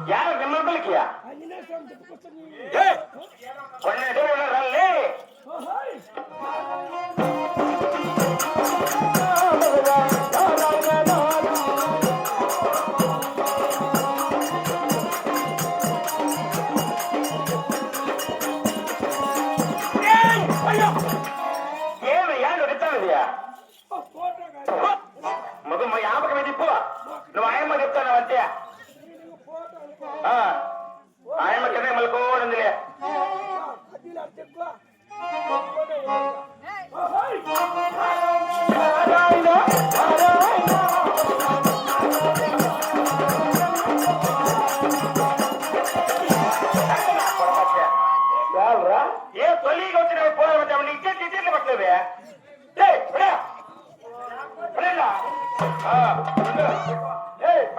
ಯಾರು ನಿಮ್ಮ ಬಲಿಕೆಯ ರಲ್ಲಿ ಏನು ಯಾರು ಗೊತ್ತಾಗಿದೆಯಾ మగ యాపక వెదిప్పు నువ్వు ఆయమ్మ చెప్తాను అంతే ఆయమ్మ కింద మలుకోడుందిలే ఏ తొలిగా వచ్చిన పోయి ఇచ్చేట్లు పట్టలేవే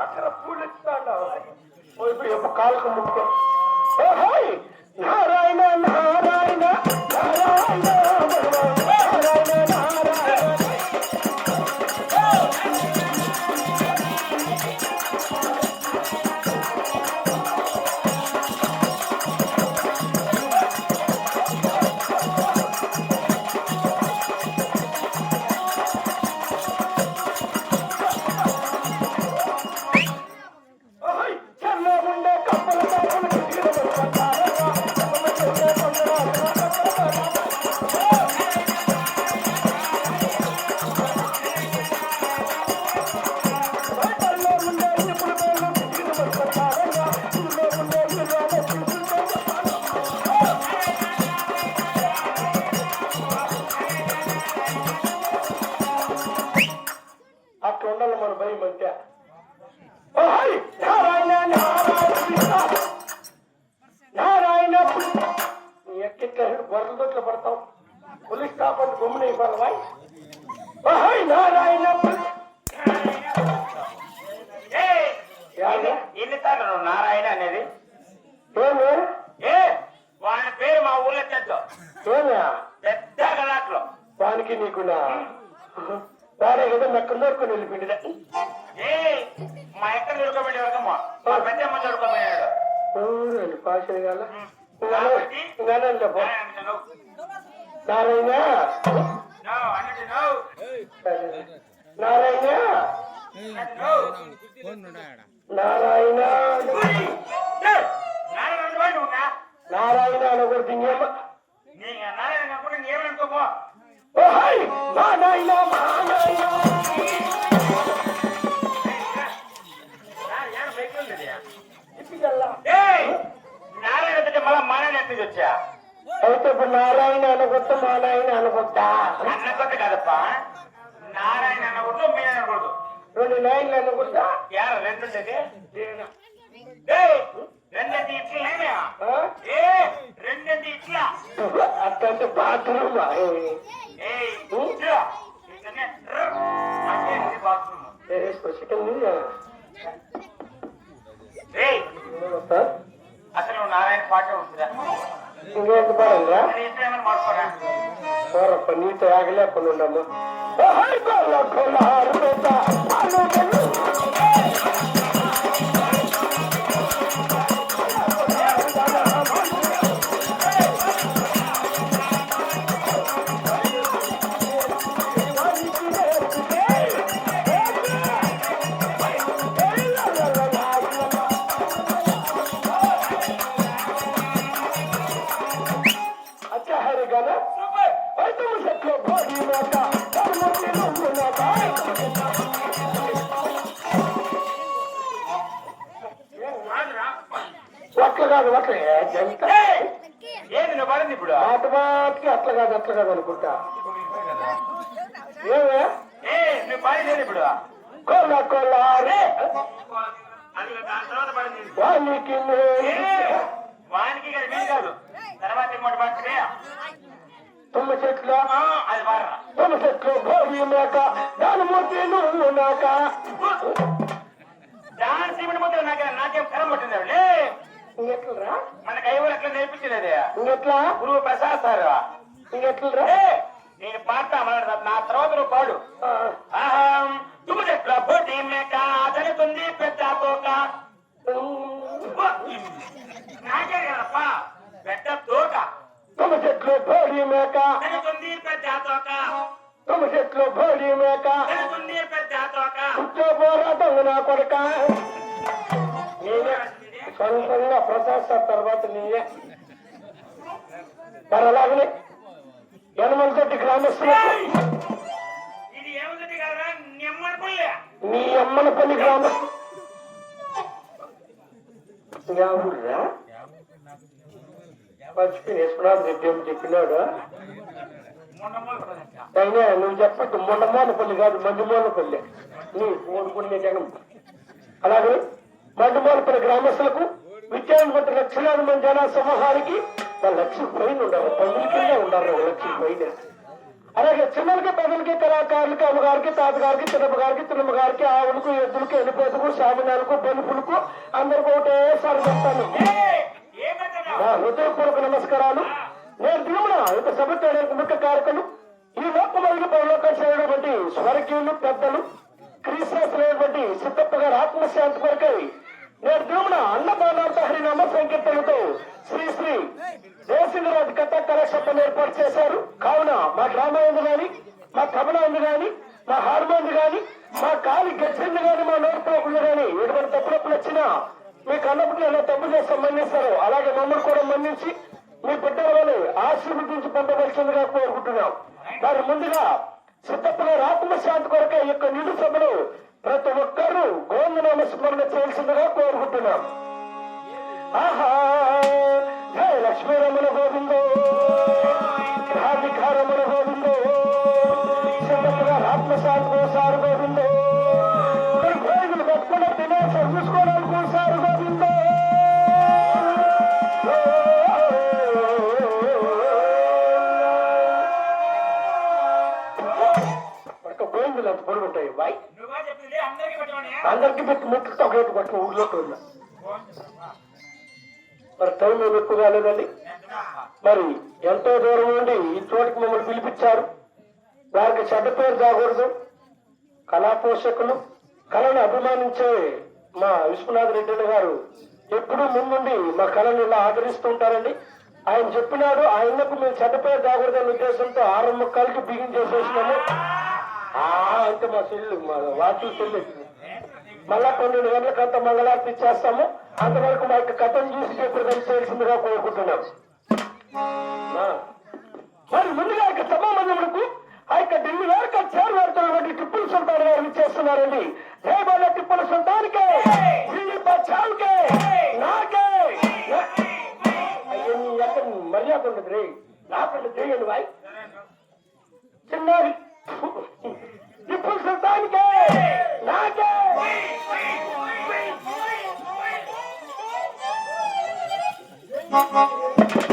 పక్కన పూలు ఇస్తాడు ఇప్పుడు ఎప్పుడు కాలుకు ముక్కు నారాయణ నారాయణ నారాయణ గొర్రెలు పడతావు పోలీస్ స్టాప్ అంటే గమ్మున ఇవ్వాలి నారాయణ ఎన్నిసార్లు నువ్వు నారాయణ అనేది ఏ వాని పేరు మా ఊళ్ళో పెద్ద గలాట్లో వానికి నీకున్నా వాడే కదా ఎక్కడ దొరుకుని వెళ్ళిపోయింది ఏ మా ఎక్కడ దొరకబెట్టే వరకమ్మా మా పెద్దమ్మ దొరకబోయాడు పాషన్ గల నారాయణ నారాయణ నారాయణ నారాయణ అనకూడదు ఇంకేమో ఏమనుకోపో నారాయణ మళ్ళా మానాయణ ఎత్తుకి వచ్చా అయితే ఇప్పుడు నారాయణ అనకొద్దు మానాయణ అనకొద్దా అన్నకొద్దు కదప్పా నారాయణ అనకూడదు మీ అనకూడదు రెండు నాయనలు అనకూడదా యారు రెండు రెండంటి ఇట్లా రెండంటి ఇట్లా అట్టంటే బాత్రూమ్ అసలు నారాయణ పాట ఉంటుందా ఇంకేంటి పాడంగా పోరప్ప నీతో ఆగలేకుండా ఉండమ్మా అట్లా కాదు అట్లా ఏంది నువ్వు పడింది ఇప్పుడు మాట మాటకి అట్లా కాదు అనుకుంటా ఏమే నువ్వు పడింది ఇప్పుడు కొల్ల కొల్లారే వానికి వానికి కాదు తర్వాత ఇంకోటి పడుతుంది తుమ్మ చెట్లు అది పాడరా తుమ్మ చెట్లు భోగి మేక దాని ముద్ది నువ్వు నాక దాని సీమిడి ముద్ద నాకేం కరం పట్టింది ఇంకెట్లరా మన కైవలు ఎట్లా నేర్పించలేదే ఇంకెట్లా గురువు ప్రసాద్ సార్ ఇంకెట్లరా నేను పాడతా నా తర్వాత నువ్వు పాడు తుమ్మ చెట్ల భోగి మేక అతనుకుంది పెద్ద తోక పెద్ద తోక. తుమ్మ చెట్లు బోడి మేక పెద్ద తోక. తుమ్మ చెట్లు బోడి మేక పెద్ద తోక. కూర్చోబోరా దొంగ నా కొడక. నేనే సొంతంగా ప్రశాస్త తర్వాత నీయే మరి అలాగనే యనమలతోటి గ్రామస్తులకు నీ అమ్మనపల్లి గ్రామస్తు మర్చిపోయి వేసుకున్నాడు రెడ్డి అని చెప్పినాడు. అయినా నువ్వు చెప్పట్టు మొండమోనపల్లి కాదు మండుమోనపల్లి నీ ఓడుకునే జనం. అలాగే మండుమోనపల్లి గ్రామస్తులకు విద్యావంతుల లక్షలాది మంది జన సమూహానికి 1 లక్షల పైన ఉండాలి, 10 కింద ఉండాలి, 1 లక్షల పైన. అలాగే చిన్నలకి పెద్దలకి కళాకారులకి అమ్మగారికి తాతగారికి చిన్నమ్మగారికి తిన్నమ్మగారికి ఆవులకు ఎద్దులకు ఎన్నిపోతుకు శామినాలకు బలుపులకు అందరికీ ఒకటేసారి చెప్తాను హృదయపూర్వక నమస్కారాలు. నేను దిగుమన ఇంత సభ చేయడానికి ముఖ్య కారకులు ఈ లోకమైలు పరలోకం చేయటువంటి స్వర్గీయులు పెద్దలు క్రీస్తులైనటువంటి సిద్ధప్ప గారి ఆత్మశాంతి కొరకై నేను దిగుమన అన్నదానాంత హరినామ సంకీర్తనతో శ్రీ శ్రీ దేశరాజు కథ కళాక్షేత్రం ఏర్పాటు చేశారు. కావున మా డ్రామా ఉంది గాని, మా కమల ఉంది గాని, మా హార్మోన్ గాని, మా కాలి గచ్చింది గాని, మా నోటుపోకుండా గాని ఎటువంటి తప్పులప్పులు వచ్చినా మీకు అన్నప్పుడు ఎలా తప్పు చేసి మన్నిస్తారు. అలాగే మమ్మల్ని కూడా మన్నించి మీ బిడ్డల వల్ల ఆశీర్వదించి పంపవలసిందిగా కోరుకుంటున్నాం. మరి ముందుగా సిద్ధప్ప గారి ఆత్మశాంతి కొరకే ఈ యొక్క నిండు సభలో ప్రతి ఒక్కరూ గోవిందనామ స్మరణ చేయాల్సిందిగా కోరుకుంటున్నాం. ఆహా జయ లక్ష్మీరమణ గోవిందో, రాధికారమణ గోవిందో, సిద్ధప్ప గారి ఆత్మశాంతి కోసారు గోవిందో, గోవిందులు పట్టుకున్న తినేసి చూసుకోవడానికి కోసారు గోవిందో. గోవిందులు అంత పొడి ఉంటాయి బాయ్, అందరికీ పెట్టి ముట్టుతో గేటు పట్టు ఊళ్ళో మరి టైం ఏమి ఎక్కువ కాలేదండి. మరి ఎంతో దూరం నుండి ఈ చోటికి మమ్మల్ని పిలిపించారు. వారికి చెడ్డ పేరు రాకూడదు. కళా పోషకులు కళను అభిమానించే మా విశ్వనాథ్ రెడ్డి గారు ఎప్పుడూ ముందుండి మా కళను ఇలా ఆదరిస్తూ ఉంటారండి. ఆయన చెప్పినాడు ఆయనకు మేము చెడ్డ పేరు రాకూడదనే ఉద్దేశంతో 6 ముక్కలకి బిగించేసేసినాము. అంటే మా చెల్లు మా వాచులు చెల్లి మళ్ళా 12 గంటలకంతా మంగళారతి ఇచ్చేస్తాము. అంతవరకు మా యొక్క కథను చూసి చెప్పి చేయాల్సిందిగా కోరుకుంటున్నాం. మరి ముందుగా యొక్క సమాజములకు ఆ యొక్క ఢిల్లీ వరకు చేరువాడుతున్నటువంటి టిప్పుల సుల్తాన్ గారు ఇచ్చేస్తున్నారండి. రేబాల టిప్పుల సుల్తాన్కే చావుకే నాకే అయ్యో నీ ఎక్కడ మర్యాద ఉండదు రే నాకంటే చేయండి బాయ్ చిన్నది టిప్పుల సుల్తాన్కే నాకే Thank you.